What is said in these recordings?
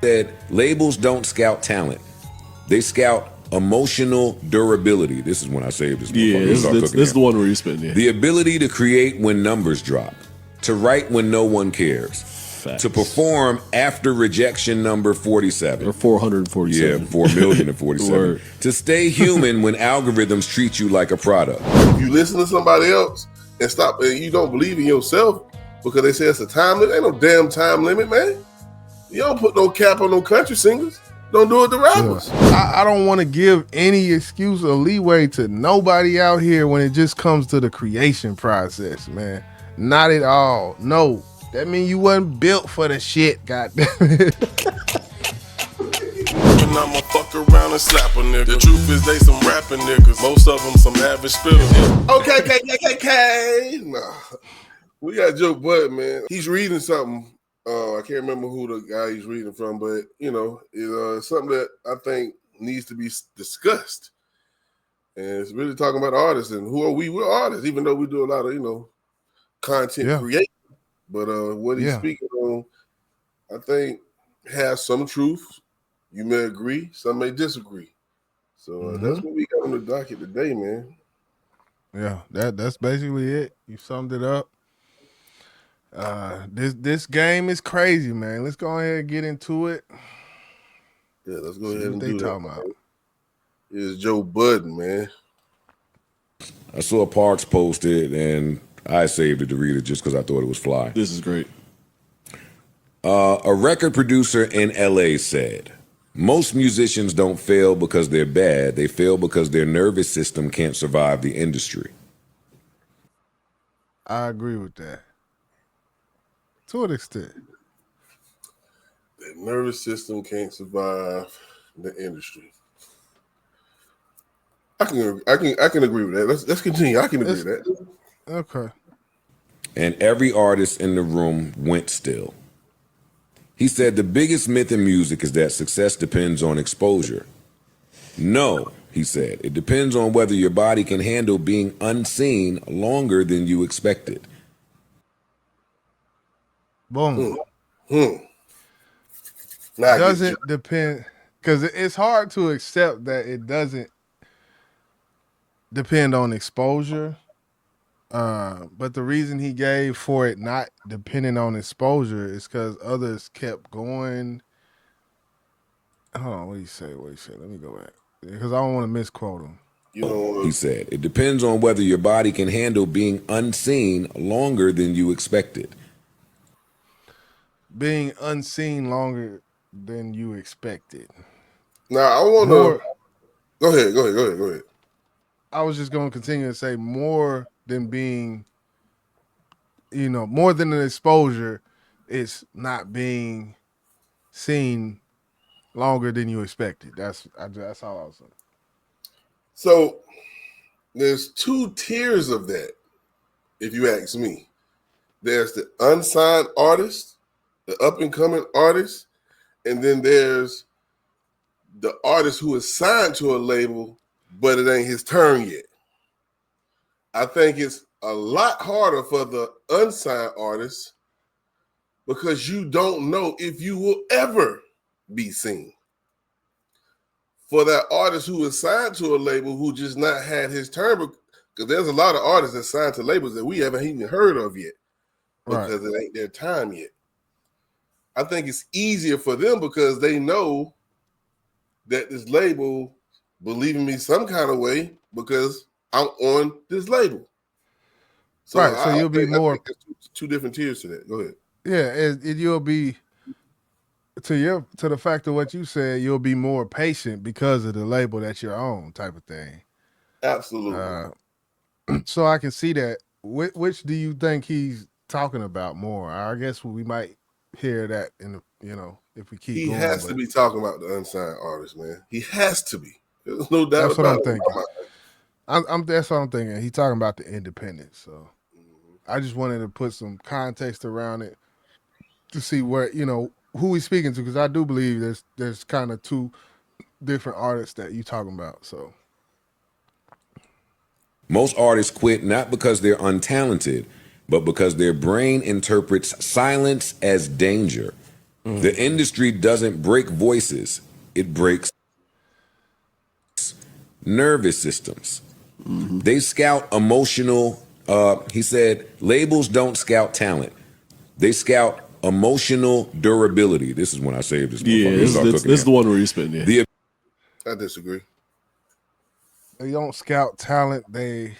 said labels don't scout talent. They scout emotional durability. This is when I saved this. Yeah, this is the one where you spend. Yeah. The ability to create when numbers drop, to write when no one cares, Facts. to perform after rejection number 47. Or 447. Yeah, 4,047,047. To stay human when algorithms treat you like a product. If you listen to somebody else and stop, and you don't believe in yourself because they say it's a time limit, ain't no damn time limit, man. You don't put no cap on no country singers. Don't do it to rappers. I don't want to give any excuse or leeway to nobody out here when it just comes to the creation process, man. Not at all. No. That mean you wasn't built for the shit, goddamn it. I'ma fuck around and slap a nigga. The truth is they some rapping niggas. Most of them some average spitters. Okay. Nah. We got Joe Bud, man. He's reading something. I can't remember who the guy he's reading from, but it's something that I think needs to be discussed. And it's really talking about artists and who are we? We're artists, even though we do a lot of content creation. But what he's speaking on, I think, has some truth. You may agree, some may disagree. So that's what we got on the docket today, man. Yeah, that's basically it. You summed it up. This game is crazy, man. Let's go ahead and get into it. Yeah, let's go ahead and do what they that. talking about. It's Joe Budden, man. I saw Parks posted, and I saved it to read it just because I thought it was fly. This is great. A record producer in LA said, most musicians don't fail because they're bad. They fail because their nervous system can't survive the industry. I agree with that. To an extent. The nervous system can't survive the industry. I can agree with that. Let's continue. I can agree with that. Okay. And every artist in the room went still. He said the biggest myth in music is that success depends on exposure. No, he said, it depends on whether your body can handle being unseen longer than you expected. Boom. Doesn't depend, because it's hard to accept that it doesn't depend on exposure. But the reason he gave for it not depending on exposure is because others kept going. Hold on, what do you say? Let me go back, because I don't want to misquote him. He said, it depends on whether your body can handle being unseen longer than you expected. Being unseen longer than you expected. Now, I want to... Go ahead. I was just going to continue to say more than being, more than an exposure, it's not being seen longer than you expected. That's all I was saying. So there's two tiers of that, if you ask me. There's the unsigned artist, the up-and-coming artist, and then there's the artist who is signed to a label, but it ain't his turn yet. I think it's a lot harder for the unsigned artist because you don't know if you will ever be seen. For that artist who is signed to a label who just not had his turn, because there's a lot of artists that signed to labels that we haven't even heard of yet because it ain't their time yet. I think it's easier for them because they know that this label believe in me some kind of way because I'm on this label. So you'll be more... I think there's two different tiers to that. Go ahead. Yeah, you'll be... To the fact of what you said, you'll be more patient because of the label that you're on, type of thing. Absolutely. So I can see that. Which do you think he's talking about more? I guess we might hear that in the, if we keep. He going, has to be talking about the unsigned artist, man. He has to be. There's no doubt that's about what I'm thinking. That's what I'm thinking. He's talking about the independence. So I just wanted to put some context around it to see where who he's speaking to, because I do believe there's kind of two different artists that you're talking about. So most artists quit not because they're untalented, but because their brain interprets silence as danger. The industry doesn't break voices, it breaks nervous systems. They scout emotional, he said, labels don't scout talent. They scout emotional durability. This is when I saved this Yeah, motherfucker. this is the one where he's spitting. Yeah. I disagree. They don't scout talent. They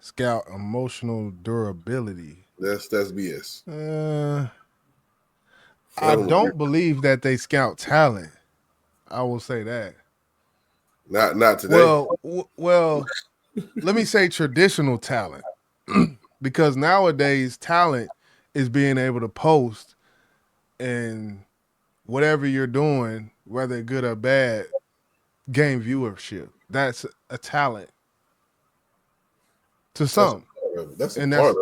scout emotional durability. That's BS. I don't agree. don't believe that they scout talent. I will say that. Not today. Well, let me say traditional talent, because nowadays talent is being able to post and whatever you're doing, whether good or bad, gain viewership. That's a talent to That's a some, part of it. That's a and part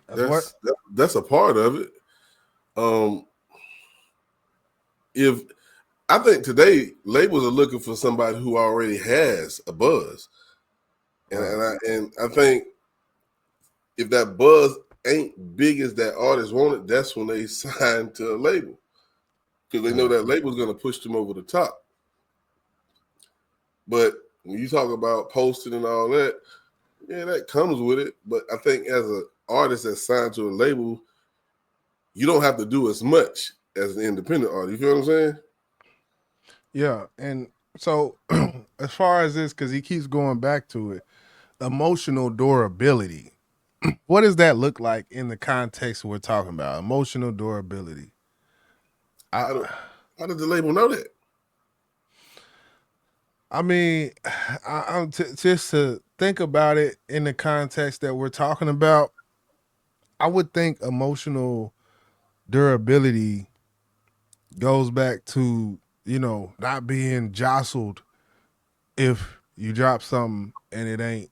of it. what. That's a part of it. If I think today labels are looking for somebody who already has a buzz, and I think if that buzz ain't big as that artist wanted, that's when they sign to a label, because they know that label's going to push them over the top. But when you talk about posting and all that, yeah, that comes with it. But I think as an artist that's signed to a label, you don't have to do as much as an independent artist. You feel what I'm saying? Yeah, and so as far as this, because he keeps going back to it, emotional durability. What does that look like in the context we're talking about? Emotional durability. How did the label know that? I mean, just to think about it in the context that we're talking about, I would think emotional durability goes back to, not being jostled if you drop something and it ain't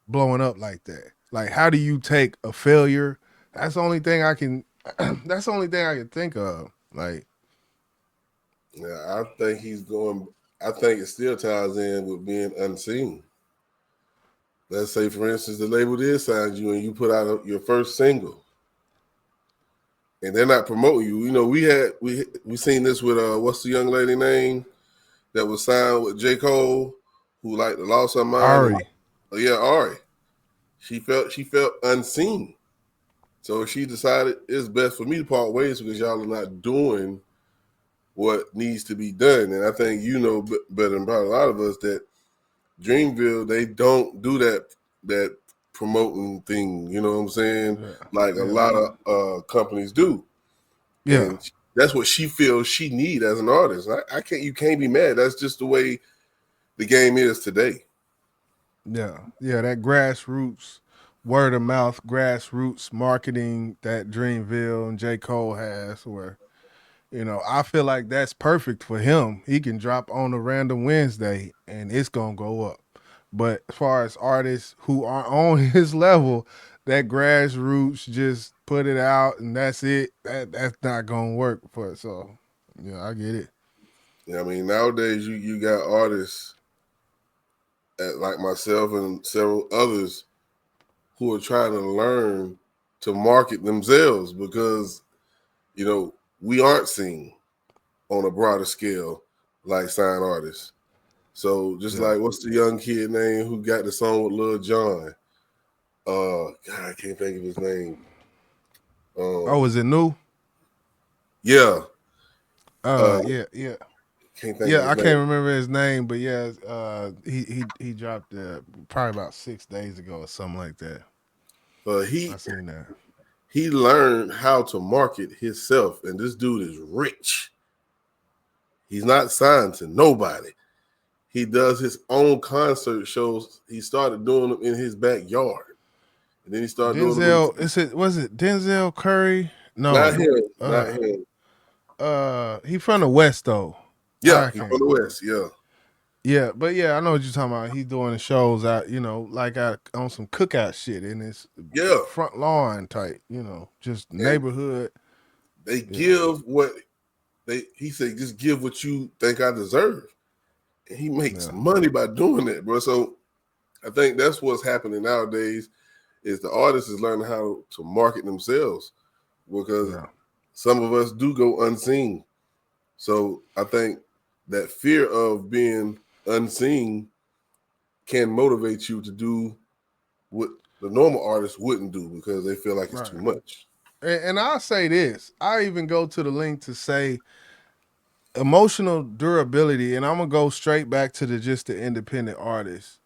blowing up like that. Like, how do you take a failure? That's the only thing I can. That's the only thing I can think of. Like, Yeah, I think he's going. I think it still ties in with being unseen. Let's say, for instance, the label did sign you and you put out your first single, and they're not promoting you. You know, we seen this with what's the young lady name that was signed with J. Cole, who like lost her mind. Ari. Ari. She felt unseen. So she decided it's best for me to part ways because y'all are not doing what needs to be done. And I think you know better than probably a lot of us that Dreamville, they don't do that promoting thing, you know what I'm saying? Yeah. Like a lot of companies do. Yeah. And that's what she feels she need as an artist. You can't be mad. That's just the way the game is today. Yeah. Yeah. That grassroots, word of mouth, grassroots marketing that Dreamville and J. Cole has, where, I feel like that's perfect for him. He can drop on a random Wednesday and it's going to go up. But as far as artists who are on his level, that grassroots just put it out and that's it. That's not going to work for it. So, yeah, I get it. Yeah, I mean, nowadays you got artists like myself and several others who are trying to learn to market themselves because, we aren't seen on a broader scale like signed artists. So just like what's the young kid name who got the song with Lil Jon? God, I can't think of his name. Is it new? Yeah. Yeah. Can't think of his I name. can't remember his name, but he dropped probably about 6 days ago or something like that. I seen that. He learned how to market himself, and this dude is rich. He's not signed to nobody. He does his own concert shows. He started doing them in his backyard, and then he started doing them. Was it Denzel Curry? No, Not him. Not him. He from the West though. Yeah, he's from the West. Yeah. Yeah, but yeah, I know what you're talking about. He's doing the shows out, like out on some cookout shit in his front lawn type, just neighborhood. They give he said, just give what you think I deserve. And he makes money by doing that, bro. So I think that's what's happening nowadays is the artist is learning how to market themselves because some of us do go unseen. So I think that fear of being unseen can motivate you to do what the normal artist wouldn't do because they feel like it's too much. And I'll say this. I even go to the link to say emotional durability, and I'm gonna go straight back to the independent artist.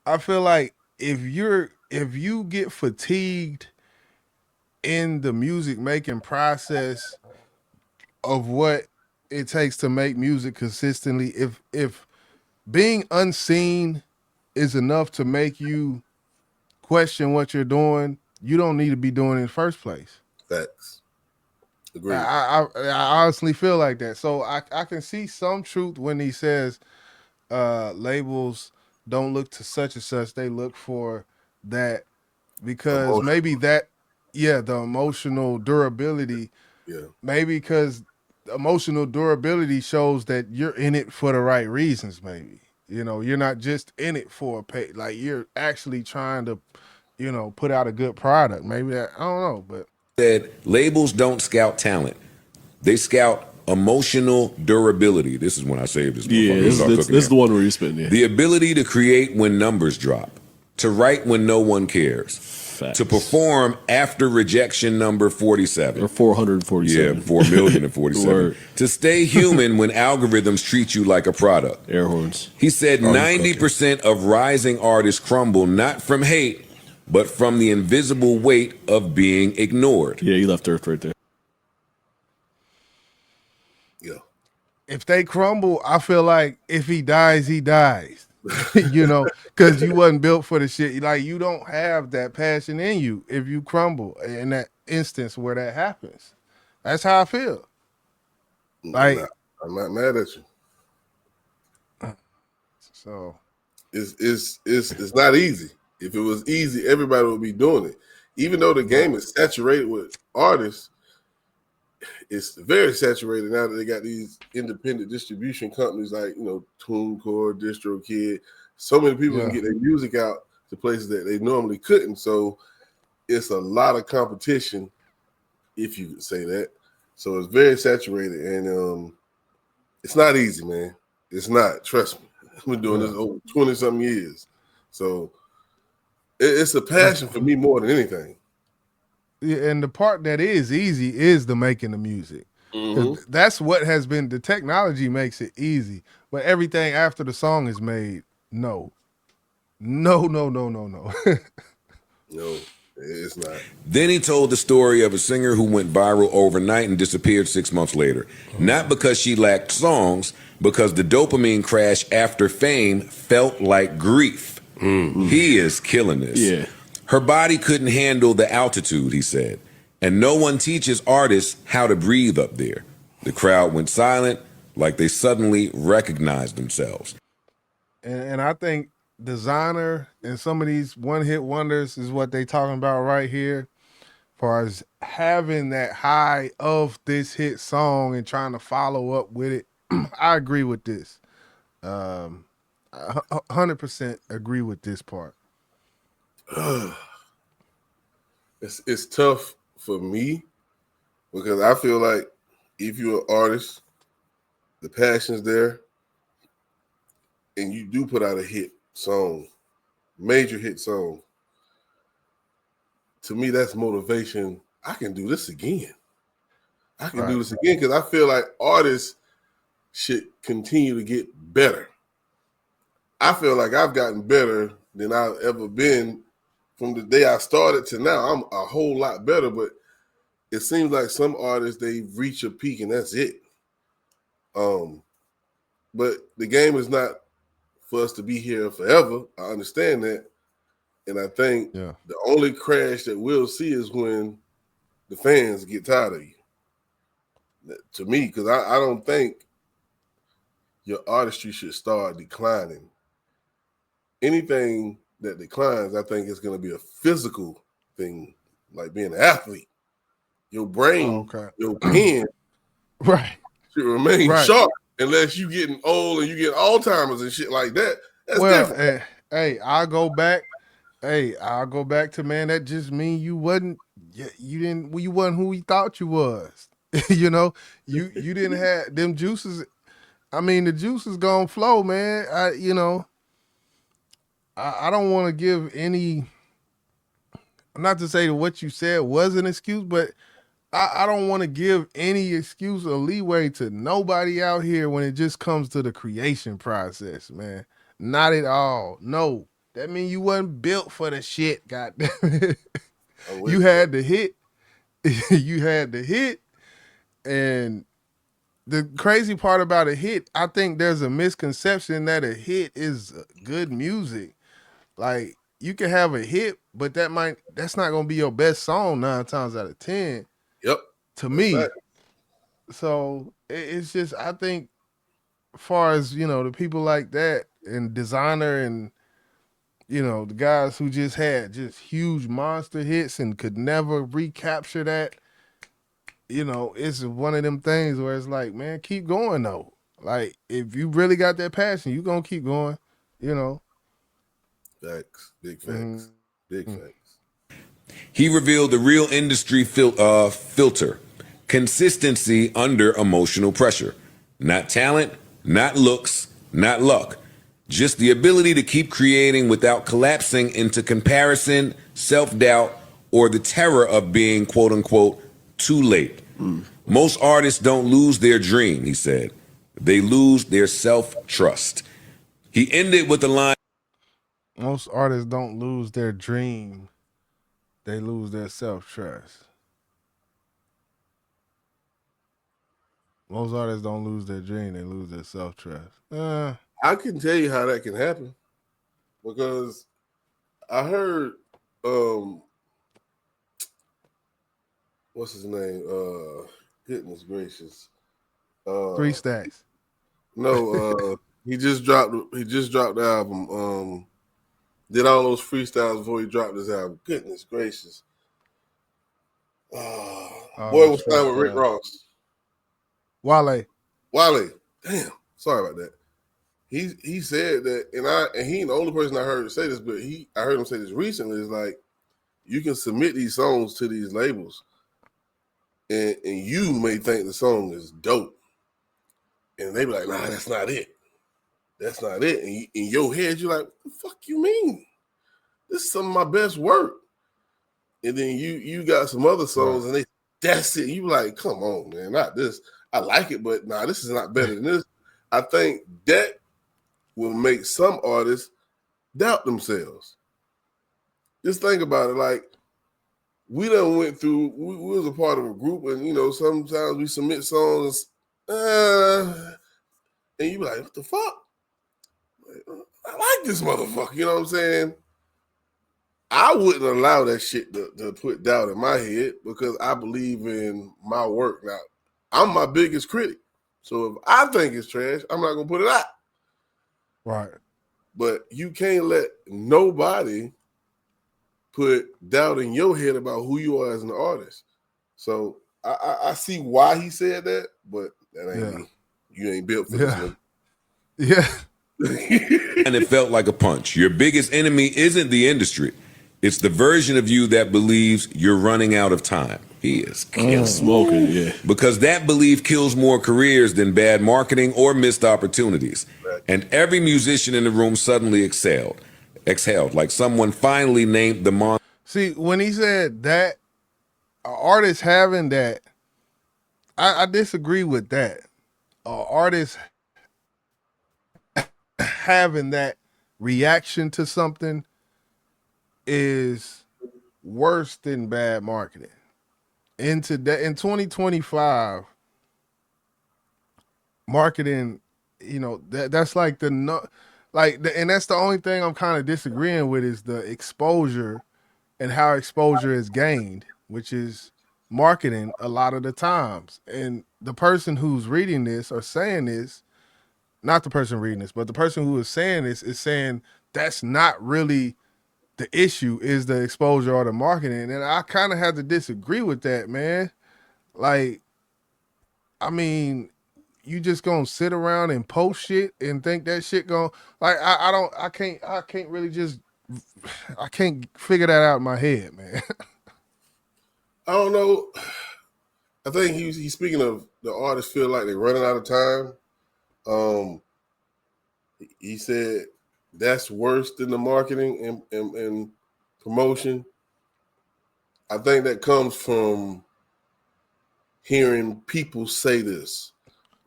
I feel like if you get fatigued in the music making process of what it takes to make music consistently, if being unseen is enough to make you question what you're doing, you don't need to be doing it in the first place. Facts. Agreed. I honestly feel like that. So I can see some truth when he says labels don't look to such and such. They look for that because maybe that, the emotional durability. Yeah. Maybe because emotional durability shows that you're in it for the right reasons. Maybe you're not just in it for a pay. Like you're actually trying to, put out a good product. Maybe that I don't know, but said labels don't scout talent. They scout emotional durability. This is when I saved this. Yeah, this is the one where you're spitting. Yeah. The ability to create when numbers drop, to write when no one cares, Facts. to perform after rejection number 47. Or 447. Yeah, 4,047. To stay human when algorithms treat you like a product. Air horns. He said 90% of rising artists crumble not from hate, but from the invisible weight of being ignored. Yeah, you left Earth right there. Yeah. If they crumble, I feel like if he dies, he dies. Because you wasn't built for the shit. Like you don't have that passion in you if you crumble in that instance where that happens. That's how I feel. Like I'm not mad at you. So it's not easy. If it was easy, everybody would be doing it. Even though the game is saturated with artists, it's very saturated now that they got these independent distribution companies like, TuneCore, DistroKid. So many people can get their music out to places that they normally couldn't. So it's a lot of competition, if you could say that. So it's very saturated, and it's not easy, man. It's not. Trust me. I've been doing this over 20-something years. So it's a passion for me more than anything. Yeah, and the part that is easy is the making the music. That's what has been. The technology makes it easy, but everything after the song is made, no. No, it's not. Then he told the story of a singer who went viral overnight and disappeared 6 months later. Not because she lacked songs, because the dopamine crash after fame felt like grief. He is killing this. Yeah. Her body couldn't handle the altitude, he said. And no one teaches artists how to breathe up there. The crowd went silent, like they suddenly recognized themselves. And I think Designer and some of these one-hit wonders is what they talking about right here, as far as having that high of this hit song and trying to follow up with it. I agree with this. 100% agree with this part. It's tough for me because I feel like if you're an artist, the passion's there, and you do put out a hit song, major hit song, to me that's motivation. I can do this again. I can do this again because I feel like artists should continue to get better. I feel like I've gotten better than I've ever been from the day I started to now. I'm a whole lot better, but it seems like some artists, they reach a peak and that's it. But the game is not for us to be here forever. I understand that. And I think the only crash that we'll see is when the fans get tired of you. To me, because I don't think your artistry should start declining. Anything that declines, I think it's going to be a physical thing, like being an athlete. Your brain, your pen, should remain sharp unless you getting old and you get Alzheimer's and shit like that. That's different. Hey, I'll go back to, man, that just mean you wasn't who you thought you was. You know, you didn't have them juices. I mean, the juice is gonna flow, man. I don't want to give any. Not to say that what you said was an excuse, but I don't want to give any excuse or leeway to nobody out here when it just comes to the creation process, man. Not at all. No, that means you wasn't built for the shit. God damn it. You had to hit. You had to hit, and the crazy part about a hit, I think there's a misconception that a hit is good music. Like you can have a hit, but that's not gonna be your best song 9 times out of 10. Yep. To me. So it's just I think as far as, the people like that and designer and the guys who just had just huge monster hits and could never recapture that, it's one of them things where it's like, man, keep going though. Like if you really got that passion, you gonna keep going, Facts. Big facts. Big facts. He revealed the real industry filter: consistency under emotional pressure. Not talent, not looks, not luck. Just the ability to keep creating without collapsing into comparison, self-doubt, or the terror of being, quote unquote, too late. Most artists don't lose their dream, he said. They lose their self-trust. He ended with the line, most artists don't lose their dream. They lose their self-trust. Most artists don't lose their dream, they lose their self-trust. I can tell you how that can happen because I heard what's his name? Goodness gracious. 3 Stacks. No, he just dropped the album. Did all those freestyles before he dropped his album. Goodness gracious. Boy was playing with Rick Ross. Wale. Damn. Sorry about that. He said that, and he ain't the only person I heard say this, but I heard him say this recently. Is like you can submit these songs to these labels, and you may think the song is dope, and they be like, nah, that's not it. That's not it. And in your head, you're like, what the fuck you mean? This is some of my best work. And then you got some other songs, and that's it. You like, come on, man, not this. I like it, but nah, this is not better than this. I think that will make some artists doubt themselves. Just think about it. Like, we done went through, we was a part of a group, and, sometimes we submit songs, and you be like, what the fuck? I like this motherfucker, you know what I'm saying? I wouldn't allow that shit to put doubt in my head because I believe in my work. Now, I'm my biggest critic. So if I think it's trash, I'm not going to put it out. Right. But you can't let nobody put doubt in your head about who you are as an artist. So I see why he said that, but that ain't me. You ain't built for this one. Yeah. and it felt like a punch. Your biggest enemy isn't the industry. It's the version of you that believes you're running out of time. He is smoking, yeah. Because that belief kills more careers than bad marketing or missed opportunities. And every musician in the room suddenly exhaled, like someone finally named the monster. See, when he said that, an artist having that, I disagree with that. An artist having that reaction to something is worse than bad marketing. In 2025, marketing, that's like and that's the only thing I'm kind of disagreeing with is the exposure and how exposure is gained, which is marketing a lot of the times. And the person who's reading this or saying this, not the person reading this, but the person who is saying this is saying that's not really the issue, is the exposure or the marketing. And I kind of have to disagree with that, man. Like, I mean, you just gonna sit around and post shit and think that shit gonna, like, I can't really just, I can't figure that out in my head, man. I don't know. I think he's speaking of the artists feel like they're running out of time. He said that's worse than the marketing and promotion. I think that comes from hearing people say this.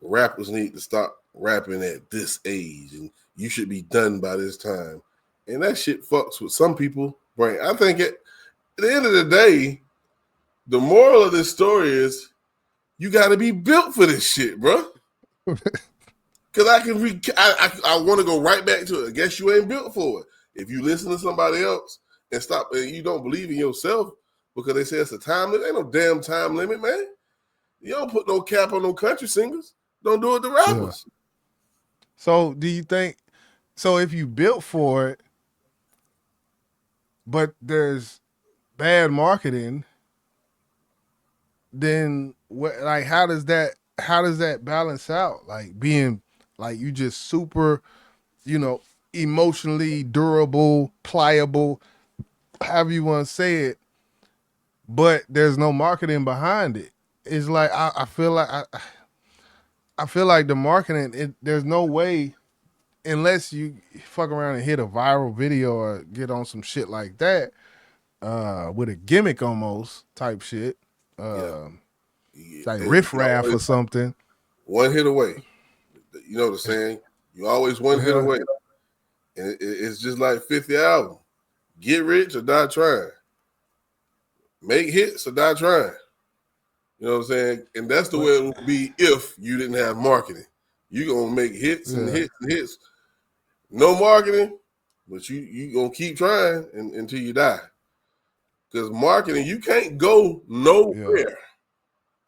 Rappers need to stop rapping at this age and you should be done by this time. And that shit fucks with some people brain. I think at the end of the day, the moral of this story is you got to be built for this shit, bro. Because I want to go right back to it. I guess you ain't built for it. If you listen to somebody else and stop, and you don't believe in yourself because they say it's a time limit, ain't no damn time limit, man. You don't put no cap on no country singers. Don't do it to rappers. Yeah. So do you think? So if you built for it, but there's bad marketing, then what? Like, how does that balance out? Like being like you just super, emotionally durable, pliable, however you want to say it, but there's no marketing behind it. It's like I feel like I feel like the marketing. There's no way unless you fuck around and hit a viral video or get on some shit like that with a gimmick almost type shit. Like riff raff or something. One hit away. You know the saying? You always one hit away. And it's just like 50 album. Get rich or die trying. Make hits or die trying. You know what I'm saying? And that's the way it would be if you didn't have marketing. You're going to make hits and hits and hits. No marketing, but you going to keep trying until you die. Because marketing, you can't go nowhere. Yeah.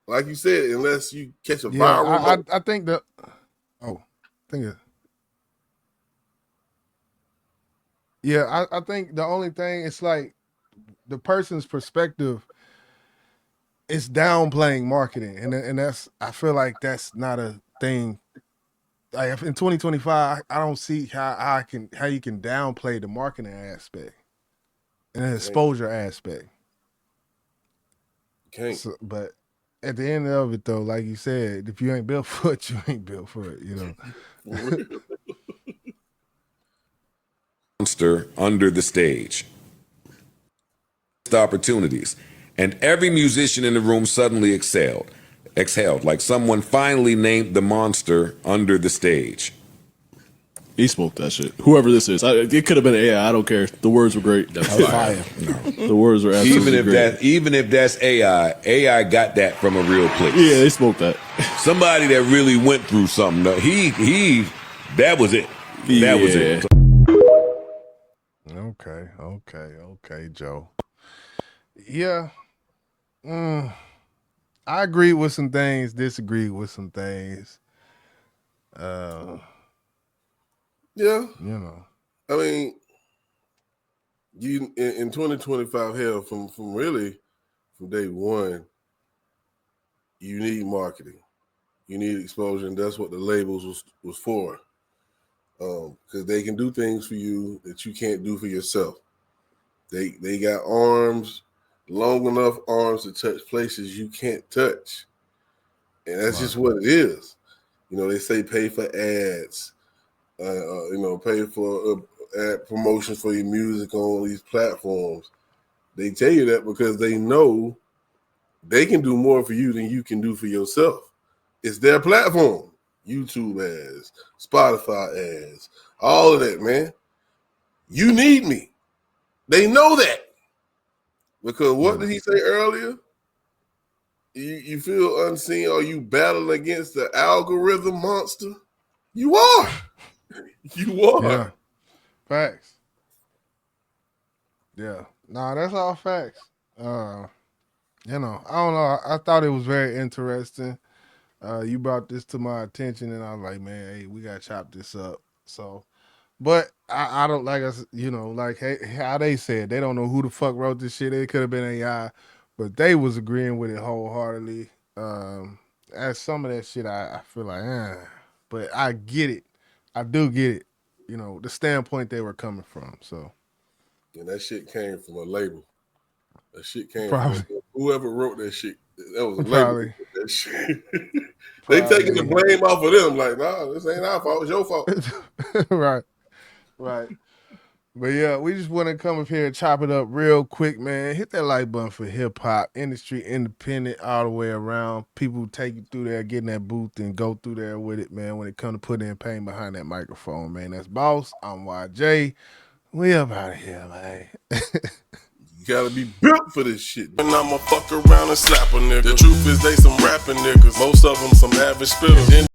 Like you said, unless you catch a viral. I think I think the only thing, it's like the person's perspective is downplaying marketing. And that's, I feel like that's not a thing. Like in 2025, I don't see how you can downplay the marketing aspect and the exposure aspect. Okay. So, but at the end of it, though, like you said, if you ain't built for it, you ain't built for it. You know. Monster under the stage. Opportunities, and every musician in the room suddenly exhaled, like someone finally named the monster under the stage. He smoked that shit. Whoever this is, it could have been AI. I don't care. The words were great. That's fire. No. The words were absolutely great. Even if that's AI got that from a real place. Yeah, they smoked that. Somebody that really went through something. That was it. That was it. Okay, Joe. Yeah. I agree with some things, disagree with some things. Yeah. You know. I mean, you in 2025, hell, from day one, you need marketing. You need exposure, and that's what the labels was for. Because they can do things for you that you can't do for yourself. They got arms, long enough arms to touch places you can't touch. And that's just what it is. You know, they say pay for ads, pay for ad promotions for your music on these platforms. They tell you that because they know they can do more for you than you can do for yourself. It's their platform. YouTube ads, Spotify ads, all of that, man. You need me. They know that. Because what did he say earlier? You feel unseen or you battle against the algorithm monster? You are. You are. Yeah. Facts. Yeah. Nah, that's all facts. I don't know. I thought it was very interesting. You brought this to my attention, and I was like, man, hey, we gotta chop this up. So, but I don't like us, like how they said they don't know who the fuck wrote this shit. It could have been AI, but they was agreeing with it wholeheartedly. As some of that shit, I feel like, but I get it. I do get it. The standpoint they were coming from. So, and that shit came from a label. That shit came from whoever wrote that shit. That was a label Probably. that put that shit. They taking the blame off of them. Like, nah, this ain't our fault. It's your fault. Right. Right. But yeah, we just want to come up here and chop it up real quick, man. Hit that like button for hip hop, industry, independent, all the way around. People take you through there, get in that booth and go through there with it, man. When it comes to putting in pain behind that microphone, man. That's Boss. I'm YJ. We up out of here, man. You gotta be built for this shit. And I'ma fuck around and slap a nigga. The truth is they some rapping niggas. Most of them some average spitters.